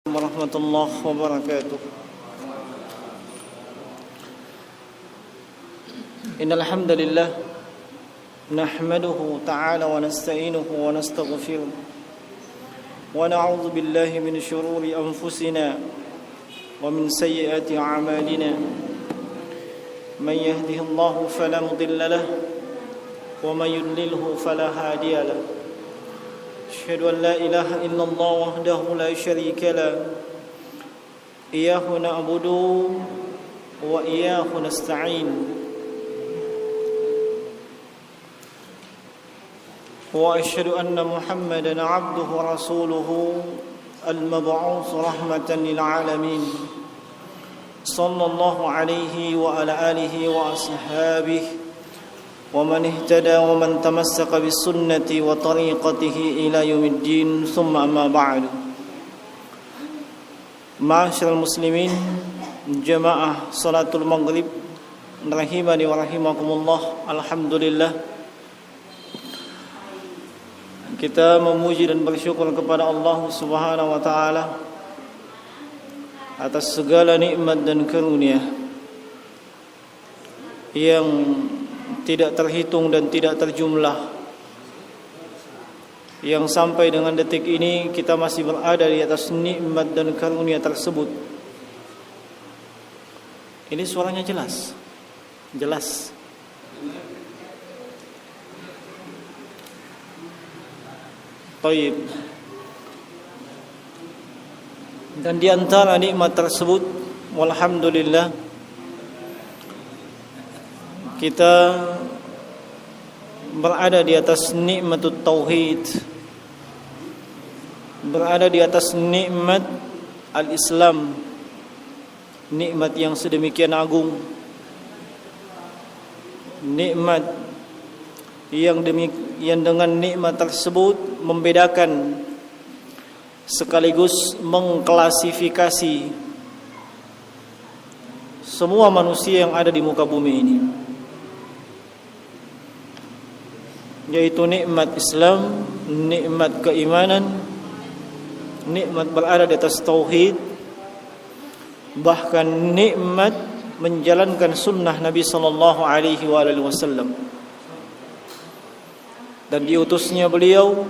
Warahmatullahi wabarakatuh. Innal hamdalillah nahmaduhu ta'ala wa nasta'inuhu wa nastaghfiruh wa na'udzu billahi min shururi anfusina wa min sayyiati a'malina. Man yahdihillahu fala mudilla lahu wa man yudlilhu fala hadiya lahu. أشهد أن لا إله إلا الله وحده لا شريك له إياه نعبد وإياه نستعين وأشهد أن محمدا عبده ورسوله المبعوث رحمة للعالمين صلى الله عليه وعلى آله وأصحابه ومن اهتدى ومن تمسك بالسنة وطريقته إلى يوم الدين ثم أما بعد. Ma'asyiral muslimin, jamaah salatul maghrib rahimani wa rahimakumullah. Alhamdulillah, kita memuji dan bersyukur kepada Allah Subhanahu wa taala atas segala nikmat dan karunia yang tidak terhitung dan tidak terjumlah, yang sampai dengan detik ini kita masih berada di atas nikmat dan karunia tersebut. Ini suaranya jelas. Baik. Dan di antara nikmat tersebut, walhamdulillah, kita berada di atas nikmatut tauhid, berada di atas nikmat al-Islam, nikmat yang sedemikian agung, nikmat yang dengan nikmat tersebut membedakan sekaligus mengklasifikasi semua manusia yang ada di muka bumi ini, yaitu nikmat Islam, nikmat keimanan, nikmat berada di atas tauhid, bahkan nikmat menjalankan sunnah Nabi sallallahu alaihi wasallam. Dan diutusnya beliau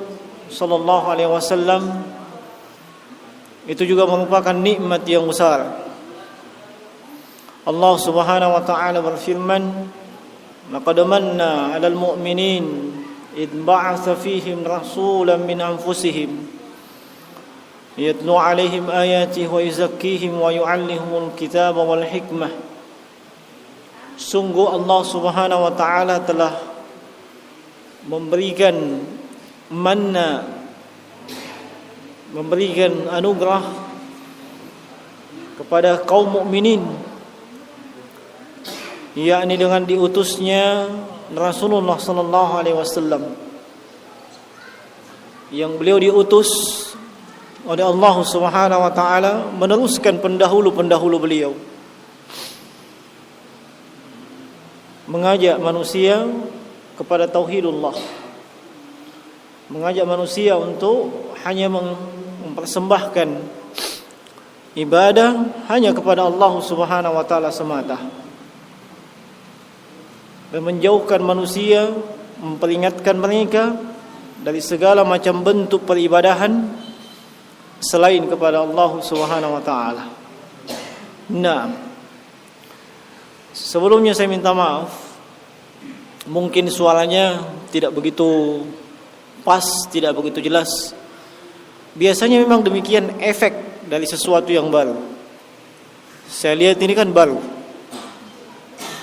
sallallahu alaihi wasallam itu juga merupakan nikmat yang besar. Allah Subhanahu wa taala berfirman, "Laqad manna 'alal mu'minin إذ بعث فيهم رسولا من أنفسهم يتلو عليهم آياته ويزكيهم ويعلمهم الكتاب والحكمة." Sungguh Allah Subhanahu wa taala telah memberikan manna, memberikan anugerah kepada kaum mukminin, yakni dengan diutusnya Rasulullah sallallahu alaihi wasallam, yang beliau diutus oleh Allah Subhanahu wa taala meneruskan pendahulu-pendahulu beliau, mengajak manusia kepada tauhidullah, mengajak manusia untuk hanya mempersembahkan ibadah hanya kepada Allah Subhanahu wa taala semata, dan menjauhkan manusia, memperingatkan mereka dari segala macam bentuk peribadahan selain kepada Allah Subhanahu wa taala. Nah, sebelumnya saya minta maaf, mungkin suaranya tidak begitu pas, tidak begitu jelas. Biasanya memang demikian efek dari sesuatu yang baru. Saya lihat ini kan baru.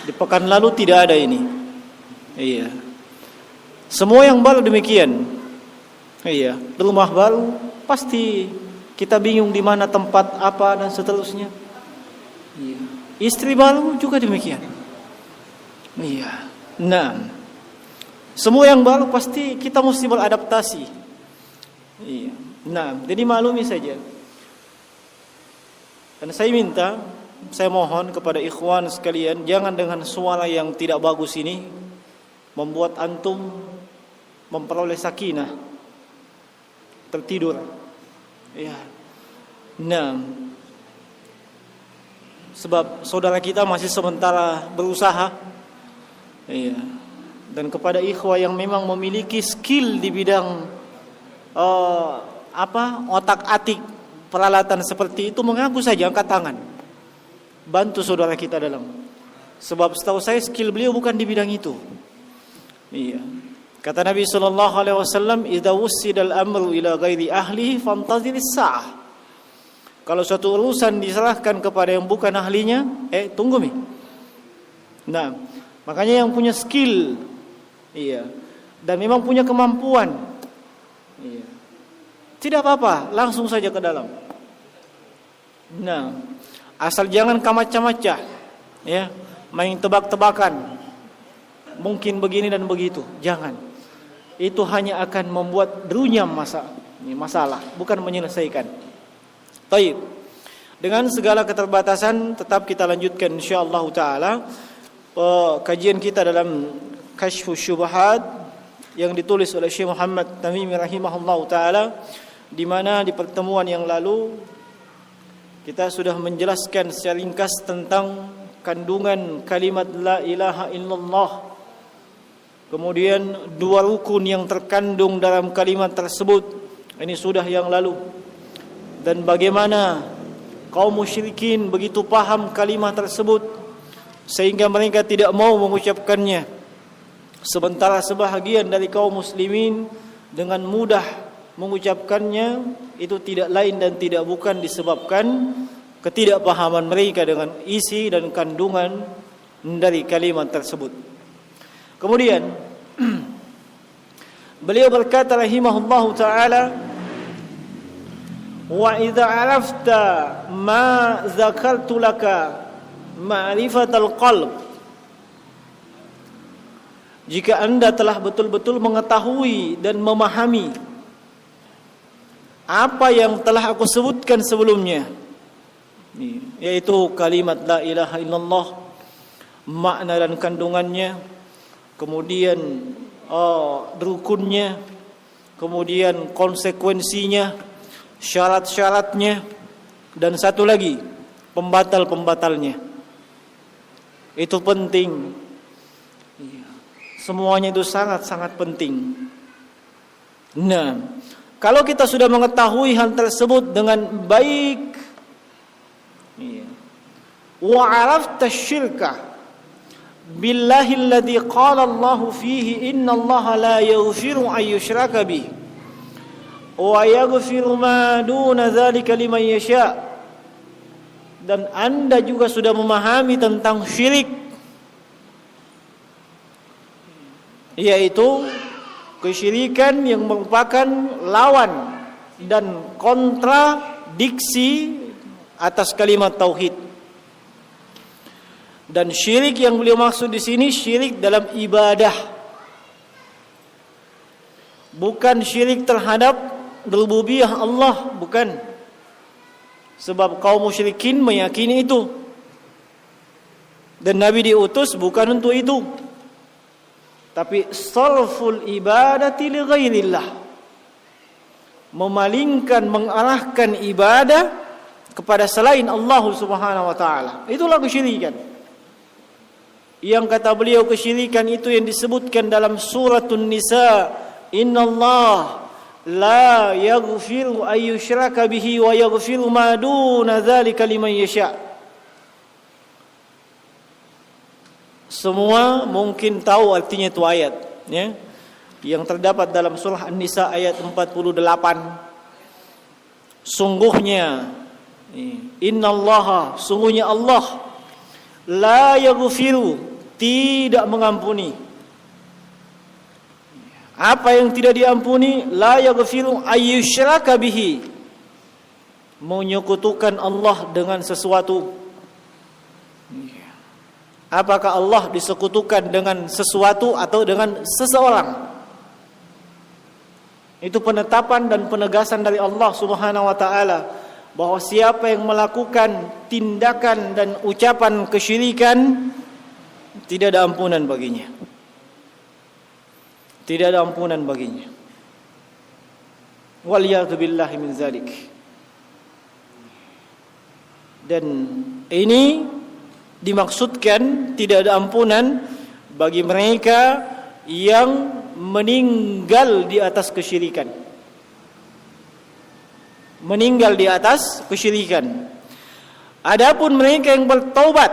Di pekan lalu tidak ada ini. Iya. Semua yang baru demikian. Iya. Rumah baru pasti kita bingung di mana tempat apa dan seterusnya. Iya. Istri baru juga demikian. Iya. Nah, semua yang baru pasti kita mesti beradaptasi. Iya. Nah, jadi maklumi saja. Dan saya mohon kepada ikhwan sekalian, jangan dengan suara yang tidak bagus ini membuat antum memperoleh sakinah, tertidur. Ya. Nah, sebab saudara kita masih sementara berusaha, iya. Dan kepada ikhwah yang memang memiliki skill di bidang otak-atik peralatan seperti itu, mengaku saja, angkat tangan, bantu saudara kita dalam. Sebab setahu saya skill beliau bukan di bidang itu. Iya. Kata Nabi sallallahu alaihi wasallam, "Idza wussidal amru ila ghairi ahlihi fantaziris sa'ah." Kalau suatu urusan diserahkan kepada yang bukan ahlinya, tunggu mi. Nah, makanya yang punya skill, iya, dan memang punya kemampuan, iya, tidak apa-apa, langsung saja ke dalam. Nah, asal jangan kamacah-macah, ya, main tebak-tebakan, mungkin begini dan begitu, jangan. Itu hanya akan membuat runyam masalah, bukan menyelesaikan. Baik. Dengan segala keterbatasan tetap kita lanjutkan insyaallah taala kajian kita dalam Kasyfus Syubhat yang ditulis oleh Syekh Muhammad Tamimi rahimahullah taala, di mana di pertemuan yang lalu kita sudah menjelaskan secara ringkas tentang kandungan kalimat la ilaha illallah. Kemudian dua rukun yang terkandung dalam kalimat tersebut, ini sudah yang lalu. Dan bagaimana kaum musyrikin begitu paham kalimat tersebut sehingga mereka tidak mau mengucapkannya, sementara sebahagian dari kaum muslimin dengan mudah mengucapkannya. Itu tidak lain dan tidak bukan disebabkan ketidakpahaman mereka dengan isi dan kandungan dari kalimat tersebut. Kemudian beliau berkata rahimahullahu taala, wa idza arafta ma zakartu laka ma'rifatal qalb, jika anda telah betul-betul mengetahui dan memahami apa yang telah aku sebutkan sebelumnya, yaitu kalimat la ilaha illallah, makna dan kandungannya, kemudian rukunnya, kemudian konsekuensinya, syarat-syaratnya, dan satu lagi pembatal-pembatalnya. Itu penting. Semuanya itu sangat-sangat penting. Nah, kalau kita sudah mengetahui hal tersebut dengan baik, wa arafta syirka billahi alladhi qala Allah fihi inna Allah la yaghfiru an yushraka bihi wa yaghfiru ma duna dzalika liman yasha, dan anda juga sudah memahami tentang syirik, yaitu kesyirikan yang merupakan lawan dan kontradiksi atas kalimat tauhid. Dan syirik yang beliau maksud di sini syirik dalam ibadah, bukan syirik terhadap rububiyah Allah, bukan. Sebab kaum musyrikin meyakini itu, dan Nabi diutus bukan untuk itu, tapi sarful ibadati li ghairillah, memalingkan, mengarahkan ibadah kepada selain Allah Subhanahu wa taala. Itulah kesyirikan. Yang kata beliau kesyirikan itu yang disebutkan dalam suratun Nisa, innallaha la yaghfiru ay yushraka bihi wa yaghfiru ma duna dzalika liman yasha. Semua mungkin tahu artinya itu ayat, ya, yang terdapat dalam surah An-Nisa ayat 48. Sungguhnya innallaha, sungguhnya Allah, la yaghfiru, tidak mengampuni. Apa yang tidak diampuni? La yaghfiru ayyushraka bihi, menyekutukan Allah dengan sesuatu. Apakah Allah disekutukan dengan sesuatu atau dengan seseorang? Itu penetapan dan penegasan dari Allah Subhanahu wa taala bahwa siapa yang melakukan tindakan dan ucapan kesyirikan, tidak ada ampunan baginya. Tidak ada ampunan baginya. Waliyadu billahi min zalik. Dan ini dimaksudkan tidak ada ampunan bagi mereka yang meninggal di atas kesyirikan. Meninggal di atas kesyirikan. Adapun mereka yang bertaubat,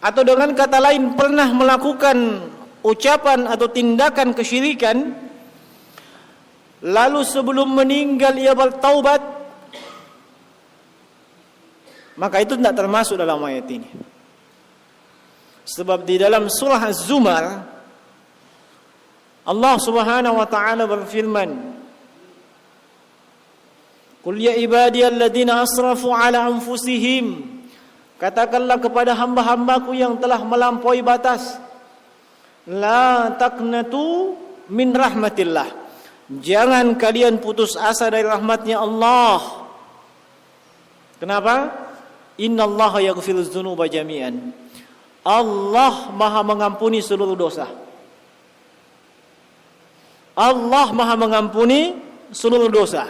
atau dengan kata lain pernah melakukan ucapan atau tindakan kesyirikan, lalu sebelum meninggal ia bertaubat, maka itu tidak termasuk dalam ayat ini. Sebab di dalam surah Az-Zumar Allah Subhanahu wa taala berfirman, "Qul ya ibadiyalladzina asrafu ala anfusihim." Katakanlah kepada hamba-hambaku yang telah melampaui batas, la taqnatu min rahmatillah. Jangan kalian putus asa dari rahmatnya Allah. Kenapa? Innallaha yaghfiruz dzunuba jami'an. Allah Maha mengampuni seluruh dosa. Allah Maha mengampuni seluruh dosa.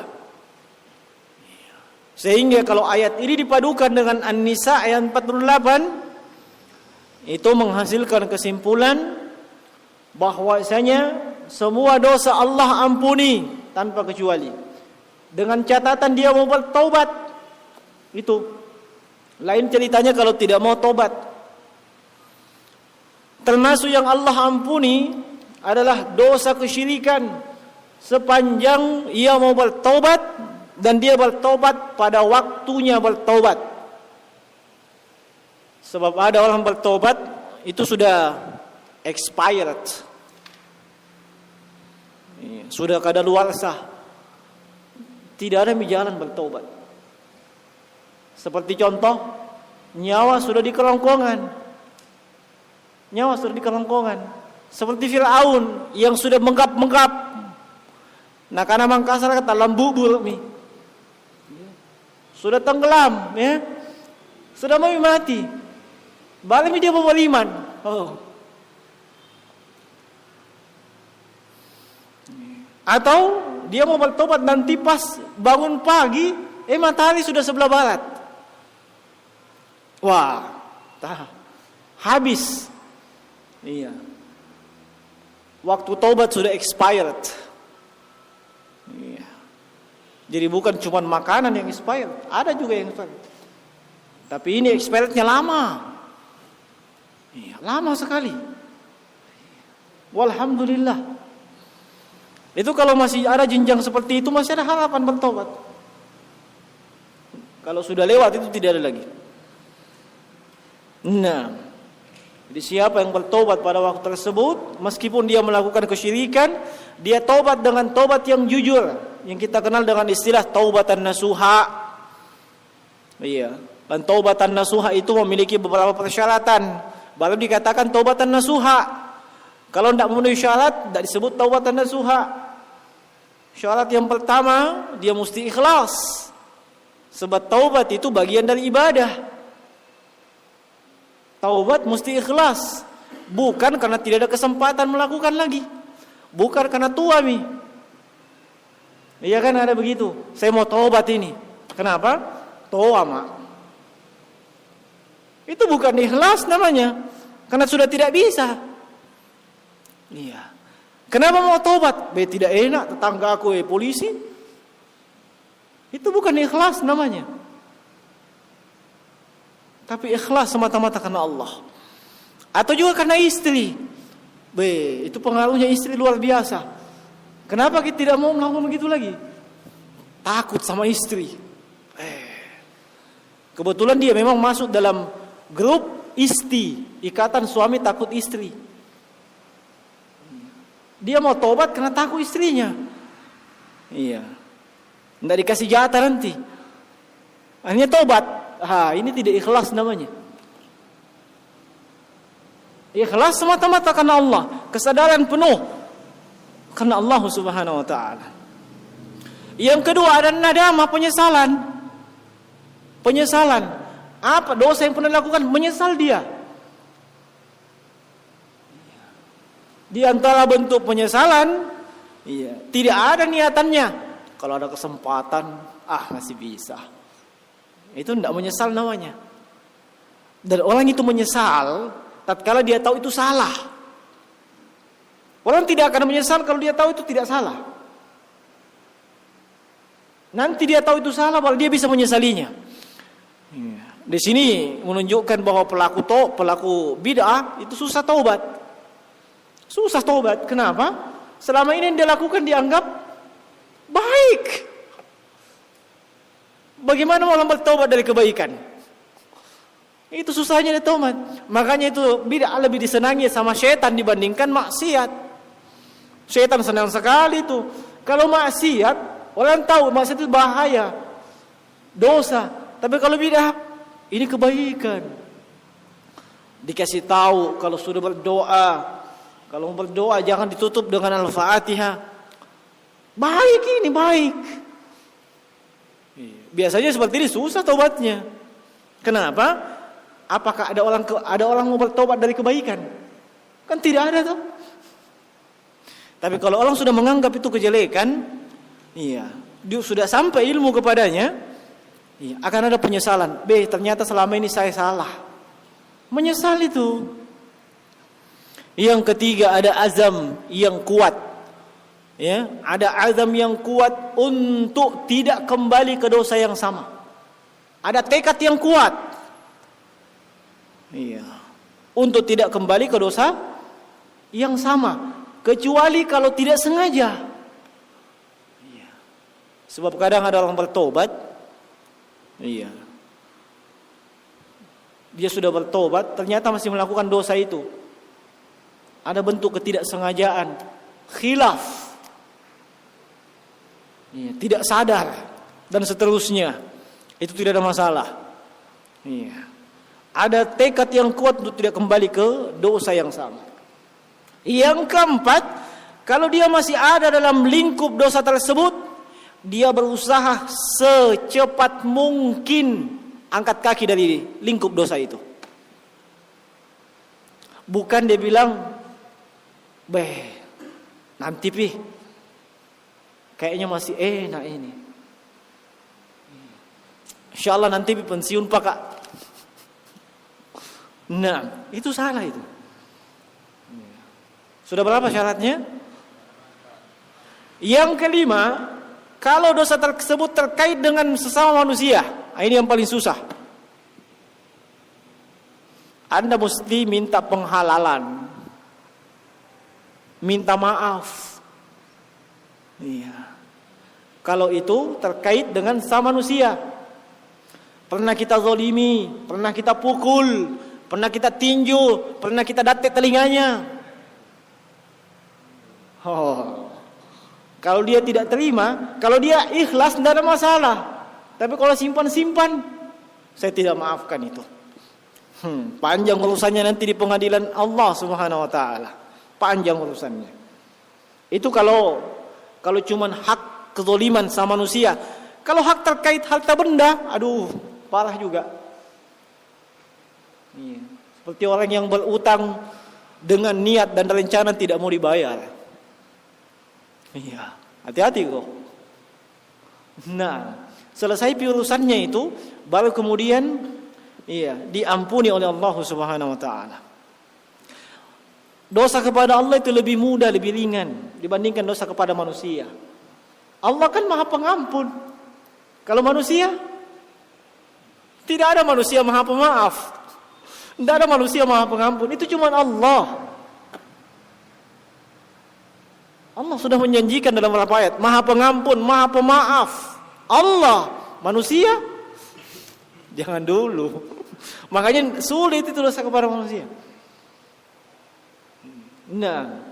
Sehingga kalau ayat ini dipadukan dengan An-Nisa ayat 48, itu menghasilkan kesimpulan bahwasanya semua dosa Allah ampuni tanpa kecuali. Dengan catatan dia mau bertaubat. Itu. Lain ceritanya kalau tidak mau taubat. Termasuk yang Allah ampuni adalah dosa kesyirikan sepanjang ia mau bertaubat dan dia bertaubat pada waktunya bertaubat. Sebab ada orang bertaubat itu sudah expired, sudah kadaluarsa, tidak ada jalan bertaubat. Seperti contoh, nyawa sudah di kerongkongan. Nyawa sudah di kerongkongan. Seperti Fir'aun yang sudah menggap-menggap. Nah, karena Mangkasar kata lambubur nih. Sudah tenggelam, ya. Sudah mau mati. Balik dia bawa iman. Oh. Atau dia mau bertobat nanti pas bangun pagi, matahari sudah sebelah barat. Wah, habis. Iya. Waktu taubat sudah expired. Iya. Jadi bukan cuma makanan yang expired, ada juga yang expired. Tapi ini expirednya lama. Iya, lama sekali. Walhamdulillah. Itu kalau masih ada jenjang seperti itu masih ada harapan bertobat. Kalau sudah lewat itu tidak ada lagi. Nah, jadi siapa yang bertobat pada waktu tersebut, meskipun dia melakukan kesyirikan, dia tobat dengan tobat yang jujur, yang kita kenal dengan istilah taubatan nasuha. Iya, dan taubatan nasuha itu memiliki beberapa persyaratan. Baru dikatakan taubatan nasuha. Kalau tidak memenuhi syarat, tidak disebut taubatan nasuha. Syarat yang pertama, dia mesti ikhlas. Sebab taubat itu bagian dari ibadah. Taubat mesti ikhlas, bukan karena tidak ada kesempatan melakukan lagi, bukan karena tua nih. Iya kan ada begitu. Saya mau taubat ini. Kenapa? Tua mak. Itu bukan ikhlas namanya, karena sudah tidak bisa. Iya. Kenapa mau taubat? Tidak enak tetangga aku polisi. Itu bukan ikhlas namanya. Tapi ikhlas semata-mata karena Allah. Atau juga karena istri. Itu pengaruhnya istri luar biasa. Kenapa kita tidak mau melakukan begitu lagi? Takut sama istri. Kebetulan dia memang masuk dalam grup isti, ikatan suami takut istri. Dia mau tobat karena takut istrinya. Iya. Nggak dikasih jatah nanti. Akhirnya tobat. Ini tidak ikhlas namanya. Ikhlas semata-mata karena Allah, kesadaran penuh karena Allah Subhanahu wa taala. Yang kedua ada nadamah, penyesalan. Penyesalan. Apa dosa yang pernah dilakukan? Menyesal dia. Di antara bentuk penyesalan, tidak ada niatannya kalau ada kesempatan, masih bisa. Itu tidak menyesal namanya. Dan orang itu menyesal tatkala dia tahu itu salah. Orang tidak akan menyesal kalau dia tahu itu tidak salah. Nanti dia tahu itu salah, baru dia bisa menyesalinya. Di sini menunjukkan bahwa pelaku bid'ah itu susah taubat. Susah taubat. Kenapa? Selama ini yang dia lakukan dianggap baik. Bagaimana mau bertaubat dari kebaikan? Itu susahnya dia taubat. Makanya itu bid'ah lebih disenangi sama syaitan dibandingkan maksiat. Syaitan senang sekali itu. Kalau maksiat, orang tahu maksiat itu bahaya, dosa. Tapi kalau bid'ah, ini kebaikan. Dikasih tahu kalau sudah berdoa, kalau berdoa jangan ditutup dengan Al-Fatihah. Baik ini, baik. Biasanya seperti ini susah taubatnya. Kenapa? Apakah ada orang mau bertobat dari kebaikan? Kan tidak ada tuh. Tapi kalau orang sudah menganggap itu kejelekan, dia sudah sampai ilmu kepadanya, akan ada penyesalan. Ternyata selama ini saya salah. Menyesal itu. Yang ketiga ada azam yang kuat. Ya, ada azam yang kuat untuk tidak kembali ke dosa yang sama. Ada tekad yang kuat. Untuk tidak kembali ke dosa yang sama, kecuali kalau tidak sengaja. Sebab kadang ada orang bertobat, dia sudah bertobat, ternyata masih melakukan dosa itu. Ada bentuk ketidaksengajaan, khilaf, tidak sadar, dan seterusnya. Itu tidak ada masalah. Ada tekad yang kuat untuk tidak kembali ke dosa yang sama. Yang keempat, kalau dia masih ada dalam lingkup dosa tersebut, dia berusaha secepat mungkin angkat kaki dari lingkup dosa itu. Bukan dia bilang, nanti kayaknya masih enak ini. Insyaallah nanti pensiun Pak Kak. Nah, itu salah itu. Sudah berapa syaratnya? Yang kelima, kalau dosa tersebut terkait dengan sesama manusia, ini yang paling susah. Anda mesti minta penghalalan, minta maaf. Kalau itu terkait dengan sesama manusia, pernah kita zalimi, pernah kita pukul, pernah kita tinju, pernah kita datek telinganya. Kalau dia tidak terima, kalau dia ikhlas tidak ada masalah. Tapi kalau simpan-simpan, saya tidak maafkan itu. Panjang urusannya nanti di pengadilan Allah Subhanahu wa taala. Panjang urusannya. Itu kalau cuman hak kezaliman sama manusia. Kalau hak terkait harta benda, parah juga. Seperti orang yang berutang dengan niat dan rencana tidak mau dibayar. Hati-hati kok. Nah, selesai urusannya itu, baru kemudian diampuni oleh Allah Subhanahu wa taala. Dosa kepada Allah itu lebih mudah, lebih ringan dibandingkan dosa kepada manusia. Allah kan Maha Pengampun. Kalau manusia, tidak ada manusia Maha Pemaaf. Tidak ada manusia Maha Pengampun. Itu cuma Allah. Allah sudah menjanjikan dalam beberapa ayat, Maha Pengampun, Maha Pemaaf. Allah, manusia jangan dulu. Makanya sulit itu dosa kepada manusia. Nah,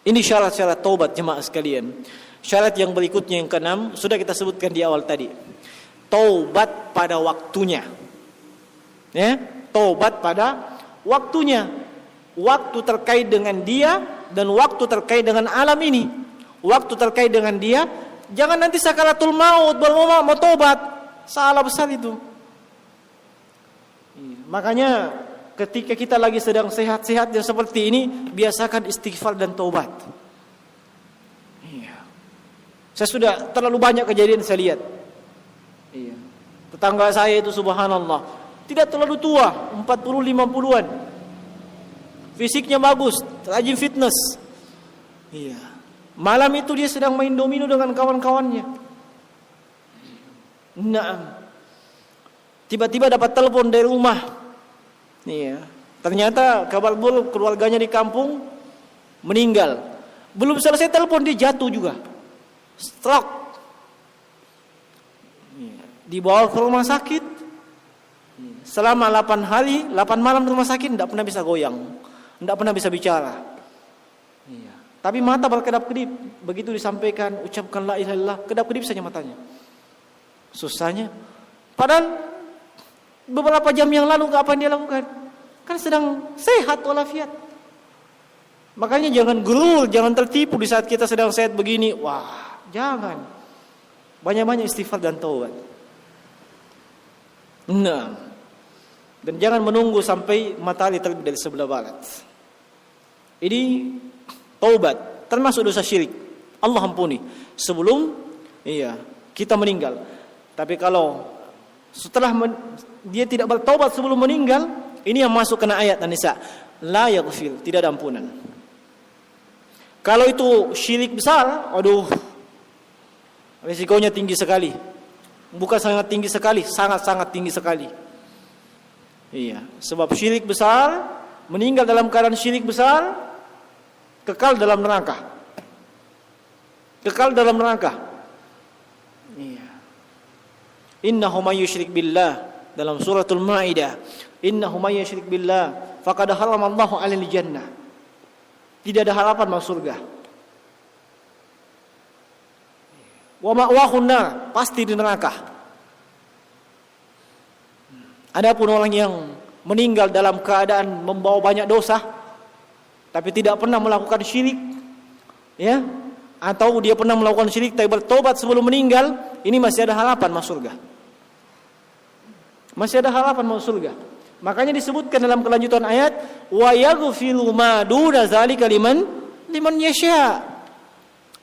ini syarat-syarat taubat jemaah sekalian. Syarat yang berikutnya yang keenam sudah kita sebutkan di awal tadi. Taubat pada waktunya. Taubat pada waktunya. Waktu terkait dengan dia dan waktu terkait dengan alam ini. Waktu terkait dengan dia, jangan nanti sakaratul maut baru mau taubat. Salah besar itu. Makanya ketika kita lagi sedang sehat-sehatnya seperti ini, biasakan istighfar dan taubat. Saya sudah terlalu banyak kejadian saya lihat. Iya. Tetangga saya itu subhanallah, tidak terlalu tua, 40-50-an. Fisiknya bagus, rajin fitness. Iya. Malam itu dia sedang main domino dengan kawan-kawannya. Nah, tiba-tiba dapat telepon dari rumah. Iya. Ternyata kabar buruk, keluarganya di kampung meninggal. Belum selesai telepon dia jatuh juga. Stroke. Iya. Dibawa ke rumah sakit. Selama 8 hari, 8 malam di rumah sakit tidak pernah bisa goyang, tidak pernah bisa bicara. Iya. Tapi mata berkedap-kedip. Begitu disampaikan, ucapkan la ilaha illallah, kedap-kedip saja matanya. Susahnya. Padahal beberapa jam yang lalu apa yang dia lakukan? Kan sedang sehat walafiat. Makanya jangan gurul, jangan tertipu di saat kita sedang sehat begini. Wah, jangan. Banyak-banyak istighfar dan taubat. Nah, dan jangan menunggu sampai matahari terbit dari sebelah barat. Ini taubat, termasuk dosa syirik. Allah ampuni sebelum kita meninggal. Tapi kalau setelah dia tidak bertaubat sebelum meninggal, ini yang masuk kena ayat An-Nisa, la yaghfir, tidak ada ampunan. Kalau itu syirik besar, aduh, risikonya tinggi sekali. Bukan sangat tinggi sekali, sangat-sangat tinggi sekali. Iya, sebab syirik besar, meninggal dalam keadaan syirik besar, kekal dalam neraka. Kekal dalam neraka. Iya. Innahu may yusyrik billah, dalam suratul Maidah, innahu may yusyrik billah faqad haramallahu 'alal jannah. Tidak ada harapan masuk surga. Wa ma'wahun nar, pasti di neraka. Adapun orang yang meninggal dalam keadaan membawa banyak dosa tapi tidak pernah melakukan syirik, ya, atau dia pernah melakukan syirik tapi bertobat sebelum meninggal, ini masih ada harapan masuk surga. Masih ada harapan masuk surga. Makanya disebutkan dalam kelanjutan ayat, wa yaghfiru ma duna zalika liman yasha.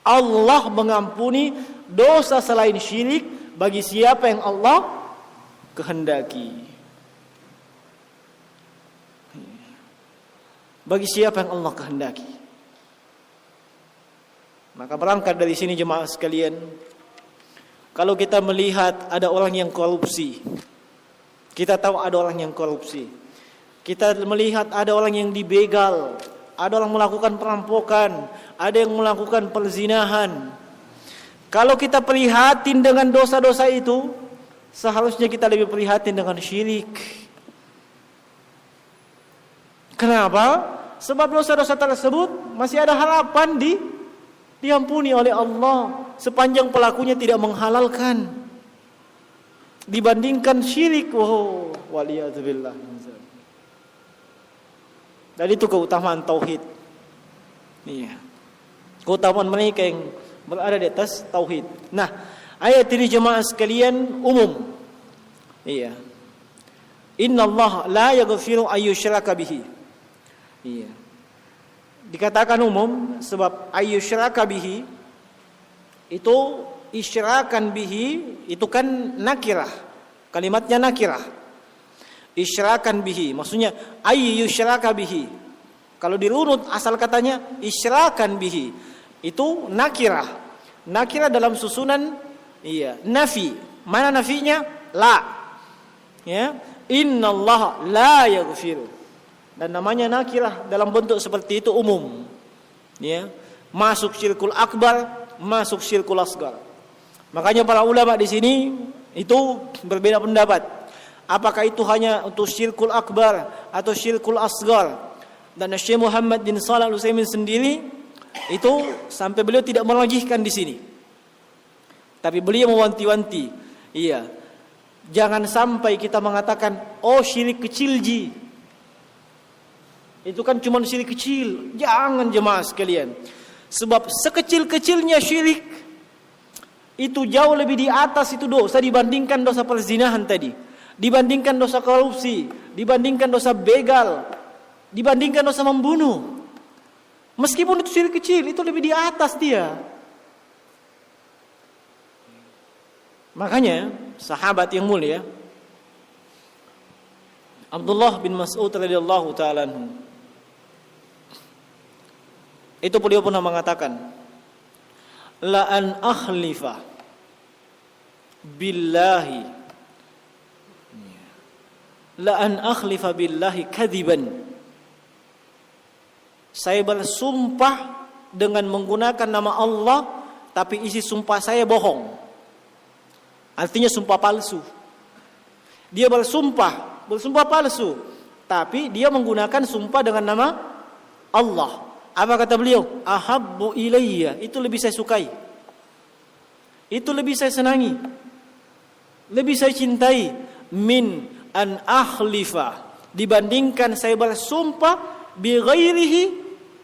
Allah mengampuni dosa selain syirik bagi siapa yang Allah kehendaki. Bagi siapa yang Allah kehendaki. Maka berangkat dari sini jemaah sekalian, kalau kita melihat ada orang yang korupsi, kita tahu ada orang yang korupsi. Kita melihat ada orang yang dibegal, ada orang melakukan perampokan, ada yang melakukan perzinahan. Kalau kita prihatin dengan dosa-dosa itu, seharusnya kita lebih prihatin dengan syirik. Kenapa? Sebab dosa-dosa tersebut masih ada harapan diampuni oleh Allah sepanjang pelakunya tidak menghalalkan. Dibandingkan syirik, waliyadzubillah. Dan itu keutamaan tauhid. Iya. Keutamaan mereka yang berada di atas tauhid. Nah, ayat ini jemaah sekalian umum. Iya. Innallaha la yaghfiru ayyushraka bihi. Iya. Dikatakan umum sebab ayyushraka bihi itu isyrakan bihi itu kan nakirah. Kalimatnya nakirah. Isyrakan bihi maksudnya ayyushraka bihi. Kalau dirunut asal katanya isyrakan bihi itu nakirah. Nakirah dalam susunan nafi. Mana nafinya? La. Ya. Innallaha la yaghfiru. Dan namanya nakirah dalam bentuk seperti itu umum. Ya. Masuk syirkul akbar, masuk syirkul asgar. Makanya para ulama di sini itu berbeda pendapat. Apakah itu hanya untuk syirkul akbar atau syirkul asgar? Dan Syekh Muhammad bin Shalih Al-Utsaimin sendiri itu sampai beliau tidak merajihkan di sini. Tapi beliau mewanti-wanti, jangan sampai kita mengatakan syirik kecil ji. Itu kan cuma syirik kecil. Jangan jemaah sekalian. Sebab sekecil-kecilnya syirik itu jauh lebih di atas itu dosa dibandingkan dosa perzinahan tadi, dibandingkan dosa korupsi, dibandingkan dosa begal, dibandingkan dosa membunuh. Meskipun itu syirik kecil, itu lebih di atas dia. Makanya sahabat yang mulia Abdullah bin Mas'ud radhiyallahu taala anhu, itu beliau pernah mengatakan, la an akhlifa billahi, la an akhlifa billahi kadiban, saya bersumpah dengan menggunakan nama Allah tapi isi sumpah saya bohong. Artinya sumpah palsu. Dia bersumpah palsu, tapi dia menggunakan sumpah dengan nama Allah. Apa kata beliau? Ahabbu ilayya, itu lebih saya sukai, itu lebih saya senangi, lebih saya cintai, min an akhlifa, dibandingkan saya bersumpah bi ghairihi,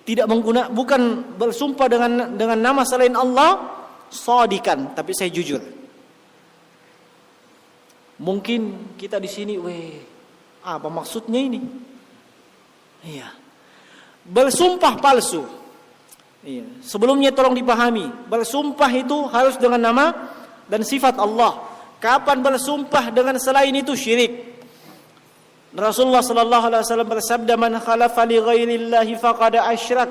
tidak bukan bersumpah dengan nama selain Allah, shadikan, tapi saya jujur. Mungkin kita di sini, apa maksudnya ini? Iya. Bersumpah palsu. Iya. Sebelumnya tolong dipahami, bersumpah itu harus dengan nama dan sifat Allah. Kapan bersumpah dengan selain itu syirik. Rasulullah sallallahu alaihi wasallam bersabda, "Man khalafa li ghairillahi faqad asyrak."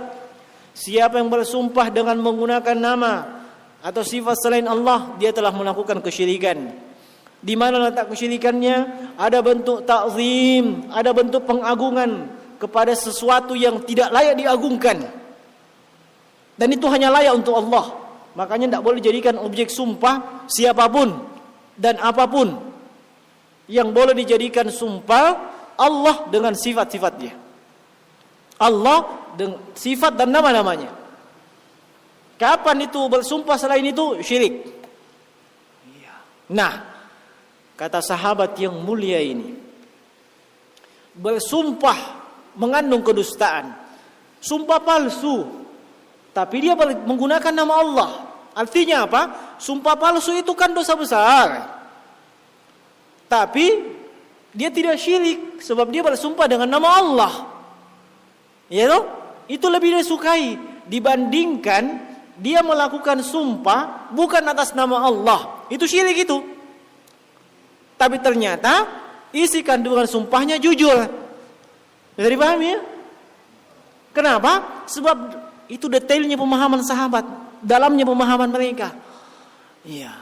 Siapa yang bersumpah dengan menggunakan nama atau sifat selain Allah, dia telah melakukan kesyirikan. Di mana letak kesyirikannya? Ada bentuk ta'zim, ada bentuk pengagungan kepada sesuatu yang tidak layak diagungkan. Dan itu hanya layak untuk Allah. Makanya tidak boleh dijadikan objek sumpah siapapun dan apapun. Yang boleh dijadikan sumpah Allah dengan sifat-sifatnya. Allah dengan sifat dan nama-namanya. Kapan itu bersumpah selain itu? Syirik. Nah, kata sahabat yang mulia ini, bersumpah mengandung kedustaan, sumpah palsu, tapi dia menggunakan nama Allah. Artinya apa? Sumpah palsu itu kan dosa besar, tapi dia tidak syirik sebab dia bersumpah dengan nama Allah. Ya toh? Itu lebih disukai dibandingkan dia melakukan sumpah bukan atas nama Allah. Itu syirik itu. Tapi ternyata isi kandungan sumpahnya jujur. Bisa dipahami ya? Kenapa? Sebab itu detailnya pemahaman sahabat, dalamnya pemahaman mereka. Iya.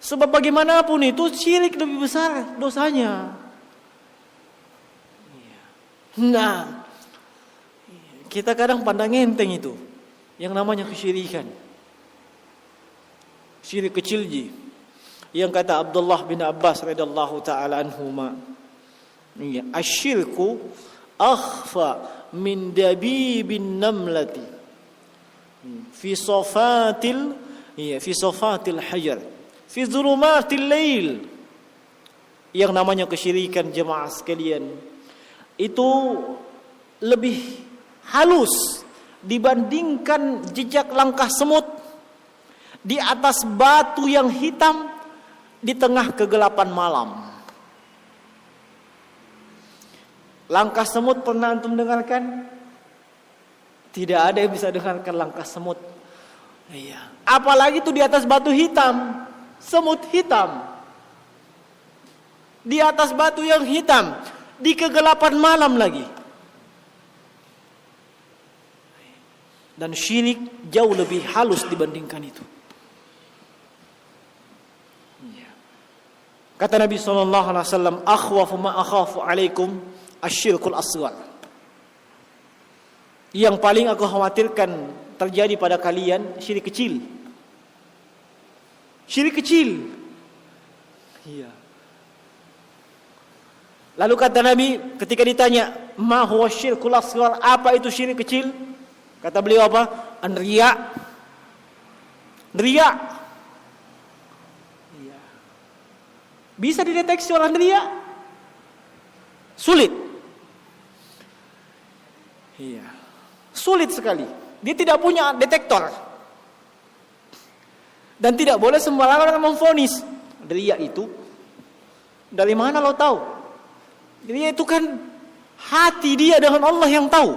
Sebab bagaimanapun itu syirik lebih besar dosanya. Iya. Nah, kita kadang pandang enteng itu, yang namanya kesyirikan. Syirik kecil ji. Yang kata Abdullah bin Abbas radhiyallahu taala anhuma, asyirku akhfa min dabibin namlati fi safatil hajar fi dhulumatil lail. Yang namanya kesyirikan, jemaah sekalian, itu lebih halus dibandingkan jejak langkah semut di atas batu yang hitam di tengah kegelapan malam. Langkah semut pernah antum dengarkan? Tidak ada yang bisa dengarkan langkah semut. Iya. Apalagi itu di atas batu hitam, semut hitam. Di atas batu yang hitam, di kegelapan malam lagi. Dan syirik jauh lebih halus dibandingkan itu. Kata Nabi sallallahu alaihi wasallam, akhwafu ma akhafu alaikum asyirkul asghar. Yang paling aku khawatirkan terjadi pada kalian syirik kecil. Syirik kecil. Iya. Lalu kata Nabi ketika ditanya, ma huwa syirkul asghar, apa itu syirik kecil? Kata beliau apa? Riya. Riya. Bisa dideteksi orang riya? Sulit. Iya. Sulit sekali. Dia tidak punya detektor. Dan tidak boleh sembarangan memvonis. Riya itu dari mana lo tahu? Riya itu kan hati dia dengan Allah yang tahu.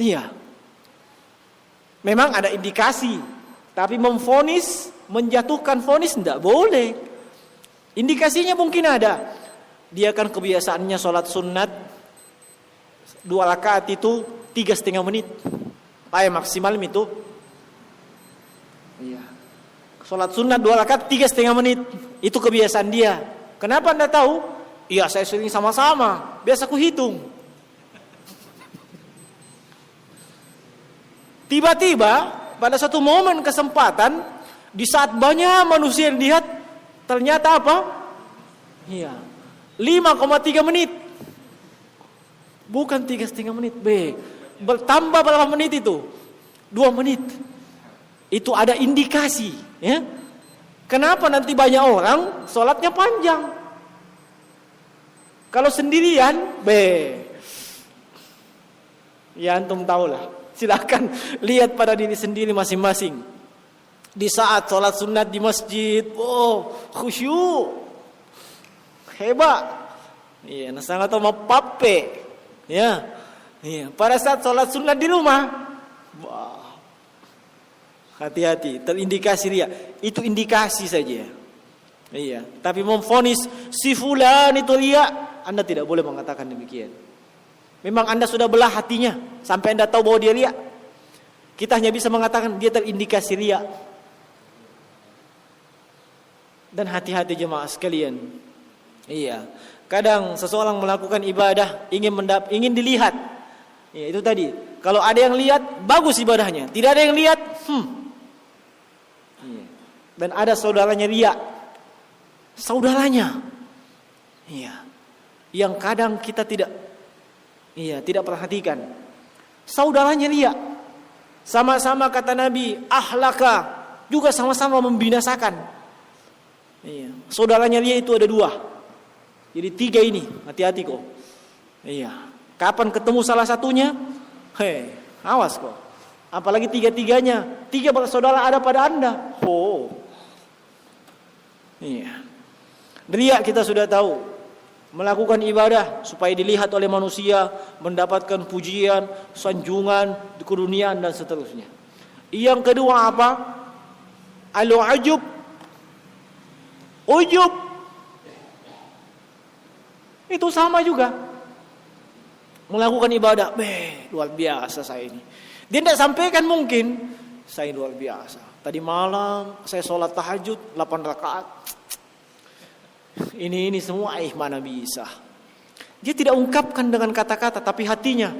Iya. Memang ada indikasi Tapi memvonis, menjatuhkan vonis tidak boleh. Indikasinya mungkin ada. Dia kan kebiasaannya sholat sunat 2 rakaat itu 3,5 menit. Maksimal itu. Iya. Sholat sunat 2 rakaat 3,5 menit. Itu kebiasaan dia. Kenapa Anda tahu? Iya, saya sering sama-sama. Biasa aku hitung. Tiba-tiba pada satu momen kesempatan, di saat banyak manusia yang lihat, ternyata apa? Iya, 5,3 menit. Bukan 3,5 menit. Bertambah berapa menit itu? 2 menit. Itu ada indikasi. Ya. Kenapa nanti banyak orang sholatnya panjang? Kalau sendirian, ya antum tahulah. Silakan lihat pada diri sendiri masing-masing. Di saat sholat sunat di masjid, khusyuk, hebat. Iya, nasang atau mau pape. Ya, iya. Pada saat sholat sunat di rumah, hati-hati, terindikasi ria. Itu indikasi saja. Iya. Tapi memvonis si fulan itu ria, Anda tidak boleh mengatakan demikian. Memang Anda sudah belah hatinya sampai Anda tahu bahwa dia riya. Kita hanya bisa mengatakan dia terindikasi riya. Dan hati-hati jemaah sekalian. Iya. Kadang seseorang melakukan ibadah ingin dilihat. Ya, itu tadi. Kalau ada yang lihat, bagus ibadahnya. Tidak ada yang lihat, Iya. Dan ada saudaranya riya. Saudaranya. Iya. Yang kadang kita tidak perhatikan. Saudaranya riya. Sama-sama kata Nabi, ahlaka, juga sama-sama membinasakan. Iya. Saudaranya riya itu ada 2. Jadi 3 ini, hati-hati kok. Iya. Kapan ketemu salah satunya? Awas kok. Apalagi 3-3-nya. 3 bersaudara ada pada Anda. Iya. Riya kita sudah tahu. Melakukan ibadah supaya dilihat oleh manusia, mendapatkan pujian, sanjungan, keduniaan dan seterusnya. Yang kedua apa? Al-ujub. Ujub. Itu sama juga. Melakukan ibadah, luar biasa saya ini. Dia tidak sampaikan mungkin, saya luar biasa. Tadi malam saya sholat tahajud 8 rakaat. Ini semua mana bisa. Dia tidak ungkapkan dengan kata-kata, tapi hatinya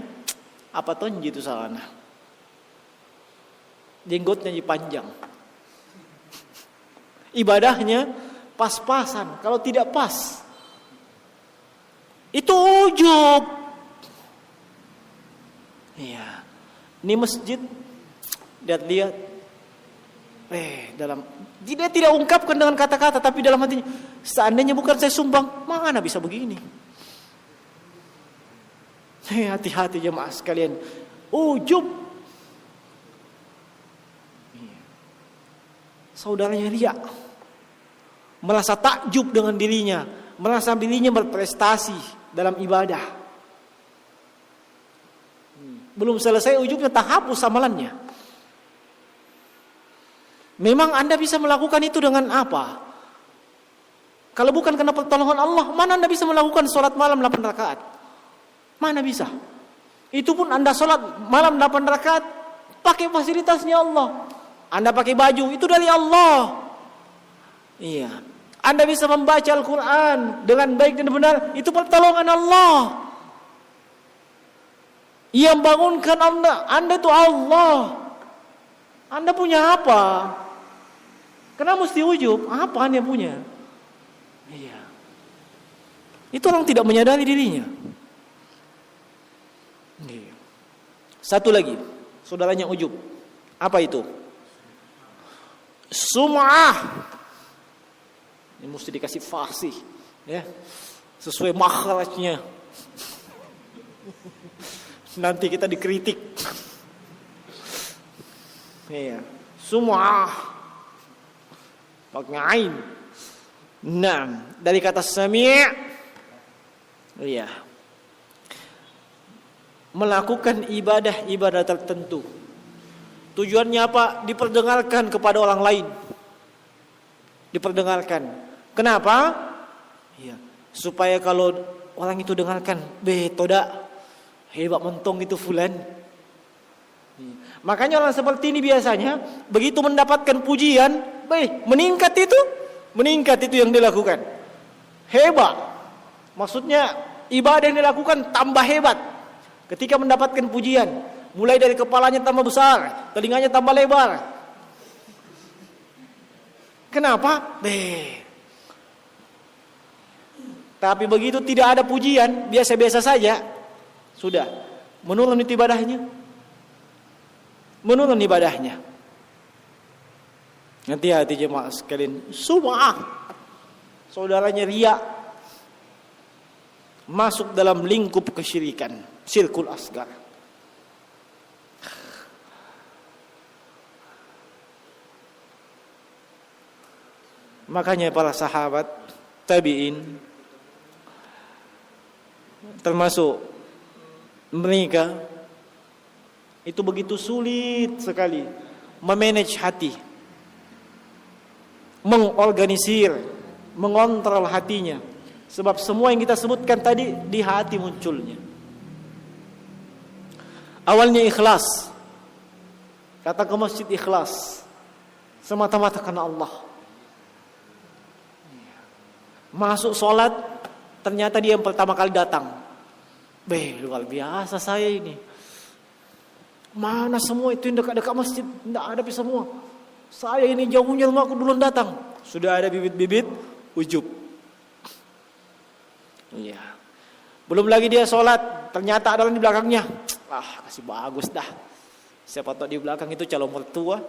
apa tuh gitu sana. Jenggotnya panjang. Ibadahnya pas-pasan. Kalau tidak pas, itu ujub. Iya. Ini masjid, lihat. Dia tidak ungkapkan dengan kata-kata, tapi dalam hatinya, seandainya bukan saya sumbang, mana bisa begini? Hati-hati jemaah sekalian. Ujub. Saudaranya riya. Merasa takjub dengan dirinya, merasa dirinya berprestasi dalam ibadah. Belum selesai ujubnya, tak hapus amalannya. Memang Anda bisa melakukan itu dengan apa? Kalau bukan karena pertolongan Allah, mana Anda bisa melakukan sholat malam 8 rakaat? Mana bisa? Itu pun Anda sholat malam 8 rakaat pakai fasilitasnya Allah. Anda pakai baju, itu dari Allah. Iya. Anda bisa membaca Al-Quran dengan baik dan benar, itu pertolongan Allah. Yang bangunkan Anda itu Allah. Anda punya apa? Kenapa mesti ujub? Apa Anda punya? Iya. Itu orang tidak menyadari dirinya. Iya. Satu lagi, saudaranya ujub. Apa itu? Sum'ah. Ini mesti dikasih fasih, ya. Sesuai makhrajnya. Nanti kita dikritik. Iya. Sum'ah. Pakai ain. Naam, dari kata sami'. Iya. Melakukan ibadah tertentu Tujuannya apa? Diperdengarkan kepada orang lain. Diperdengarkan. Kenapa? Ya, supaya kalau orang itu dengarkan, toda hebat mentong itu fulan. Makanya orang seperti ini biasanya begitu mendapatkan pujian, meningkat itu yang dilakukan. Hebat. Maksudnya ibadah yang dilakukan tambah hebat. Ketika mendapatkan pujian, mulai dari kepalanya tambah besar, telinganya tambah lebar. Kenapa? Tapi begitu tidak ada pujian, biasa-biasa saja, sudah menurun itu ibadahnya. Menurun ibadahnya. Hati-hati jemaah sekalian. Sum'ah, saudaranya riya, masuk dalam lingkup kesyirikan, syirkul asgar. Makanya para sahabat tabi'in, termasuk mereka, itu begitu sulit sekali memanage hati, mengorganisir, mengontrol hatinya. Sebab semua yang kita sebutkan tadi di hati munculnya. Awalnya ikhlas, datang ke masjid ikhlas, semata-mata karena Allah. Masuk sholat, ternyata dia yang pertama kali datang. Luar biasa saya ini. Mana semua itu yang dekat-dekat masjid? Tidak ada semua. Saya ini jauhnya rumahku duluan datang. Sudah ada bibit-bibit ujub. Iya. Belum lagi dia sholat, ternyata ada orang di belakangnya. Kasih bagus dah. Siapa tahu di belakang itu calon mertua.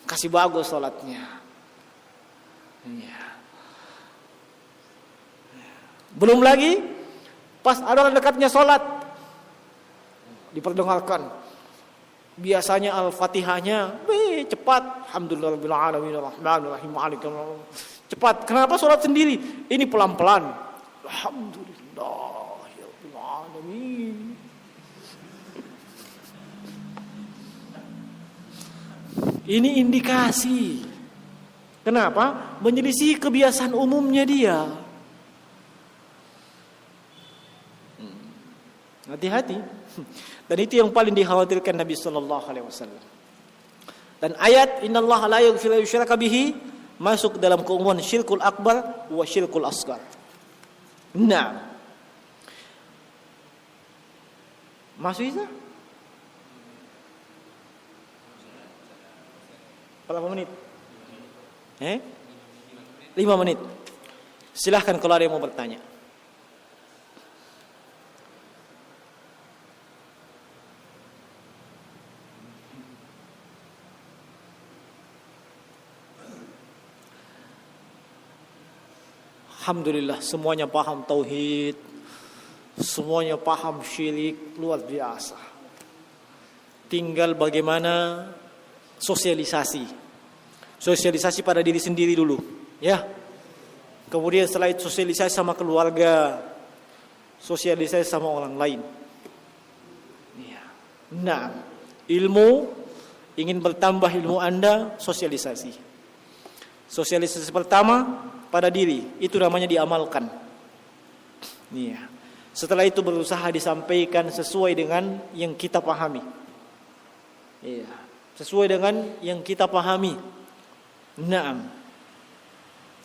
Kasih bagus sholatnya. Iya. Belum lagi pas ada orang dekatnya sholat, diperdengarkan. Biasanya Al-Fatihahnya cepat. Alhamdulillahirabbil alamin arrahmanir rahim maliki yaumiddin. Cepat. Kenapa sholat sendiri? Ini pelan-pelan. Alhamdulillahirabbil alamin. Ini indikasi. Kenapa? Menyelisih kebiasaan umumnya dia. Hati-hati. Dan itu yang paling dikhawatirkan Nabi sallallahu alaihi wasallam. Dan ayat innallaha la yaghfiru yusyraka bihi masuk dalam keumuman syirkul akbar wa syirkul asghar. Nah. Masuk Isa? Berapa menit? 5 menit. Silahkan kalau ada yang mau bertanya. Alhamdulillah semuanya paham tauhid, semuanya paham syirik, luar biasa. Tinggal bagaimana sosialisasi pada diri sendiri dulu, ya. Kemudian setelah itu sosialisasi sama keluarga, sosialisasi sama orang lain. Ya. Nah, ilmu ingin bertambah ilmu Anda, sosialisasi. Sosialisasi pertama pada diri, itu namanya diamalkan. Iya. Setelah itu berusaha disampaikan sesuai dengan yang kita pahami. Iya. Sesuai dengan yang kita pahami. Naam.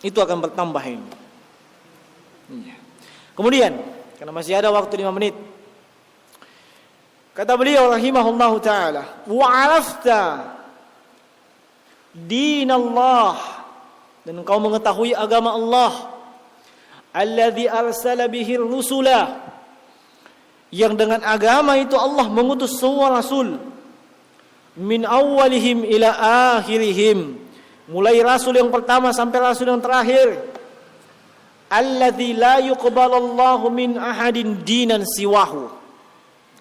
Itu akan bertambah ini. Iya. Kemudian, karena masih ada waktu 5 menit. Kata beliau rahimahullahu taala, "Wa 'arafta dinallah." Dan engkau mengetahui agama Allah, alladzi arsala bihi rusula, yang dengan agama itu Allah mengutus semua rasul, min awwalihim ila akhirihim, mulai rasul yang pertama sampai rasul yang terakhir, alladzi la yuqbalallahu min ahadin dinan siwahu,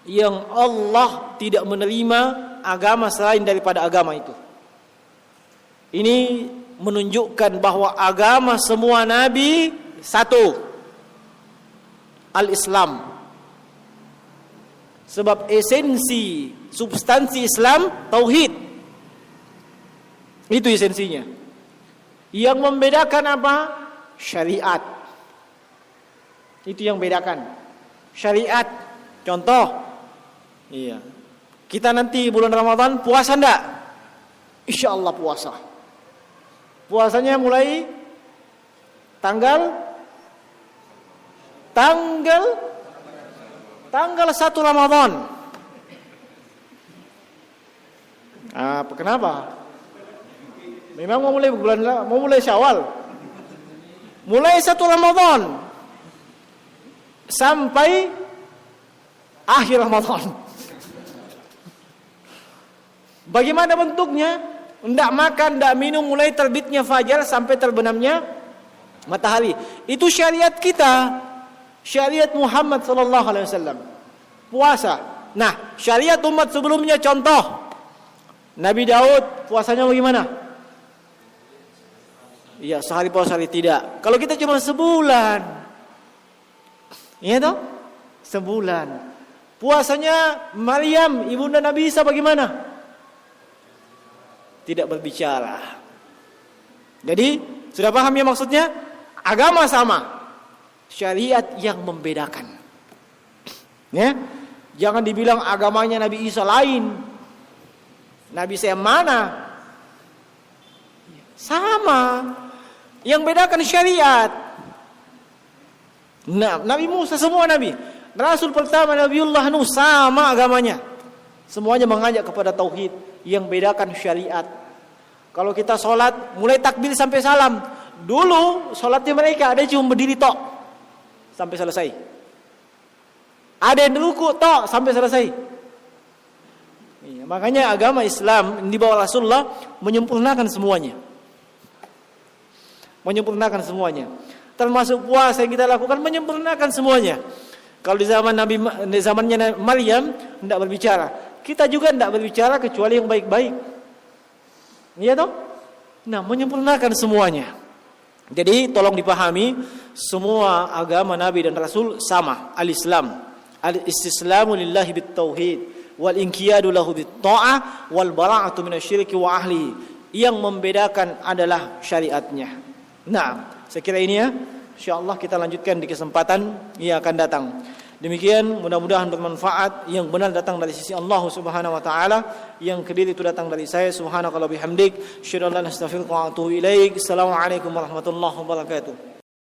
yang Allah tidak menerima agama selain daripada agama itu. Ini menunjukkan bahwa agama semua nabi satu, al-Islam. Sebab esensi, substansi Islam tauhid. Itu esensinya. Yang membedakan apa? Syariat. Itu yang bedakan. Syariat. Contoh. Iya. Kita nanti bulan Ramadan puasa enggak? Insya Allah puasa. Puasanya mulai tanggal 1 Ramadan. Kenapa? Memang mau mulai Syawal. Mulai 1 Ramadan sampai akhir Ramadan. Bagaimana bentuknya? Tidak makan, tidak minum mulai terbitnya fajar sampai terbenamnya matahari. Itu syariat kita. Syariat Muhammad sallallahu alaihi wasallam. Puasa. Nah, syariat umat sebelumnya contoh. Nabi Daud puasanya bagaimana? Iya, sehari puasa sehari tidak. Kalau kita cuma sebulan. Iya toh? Sebulan. Puasanya Maryam, ibunda Nabi Isa bagaimana? Tidak berbicara. Jadi, sudah paham ya maksudnya? Agama sama. Syariat yang membedakan. Ya, jangan dibilang agamanya Nabi Isa lain. Nabi saya mana? Sama. Yang bedakan syariat. Nah, Nabi Musa semua nabi. Rasul pertama Nabiullah Nuh sama agamanya. Semuanya mengajak kepada tauhid. Yang bedakan syariat. Kalau kita sholat mulai takbir sampai salam. Dulu sholatnya mereka ada cuma berdiri tok sampai selesai. Ada yang ruku tok sampai selesai. Iya, makanya agama Islam di bawah Rasulullah menyempurnakan semuanya. Menyempurnakan semuanya. Termasuk puasa yang kita lakukan menyempurnakan semuanya. Kalau di zamannya Maryam tidak berbicara, kita juga tidak berbicara kecuali yang baik-baik. Iya toh? Nah, menyempurnakan semuanya. Jadi tolong dipahami, semua agama Nabi dan Rasul sama. Al-Islam, al-istislamu lillahi bit-tauhid, wal inqiyadu lahu bit-ta'ah, wal bara'atu minasyirki wa ahlihi. Yang membedakan adalah syariatnya. Nah, saya kira ini ya. Insyaallah kita lanjutkan di kesempatan yang akan datang. Demikian, mudah-mudahan bermanfaat. Yang benar datang dari sisi Allah Subhanahu wa taala, yang keliru itu datang dari saya. Subhanakallah bihamdik, asyhadu an la ilaha illa anta astaghfiruka wa atubu ilaik. Assalamualaikum warahmatullahi wabarakatuh.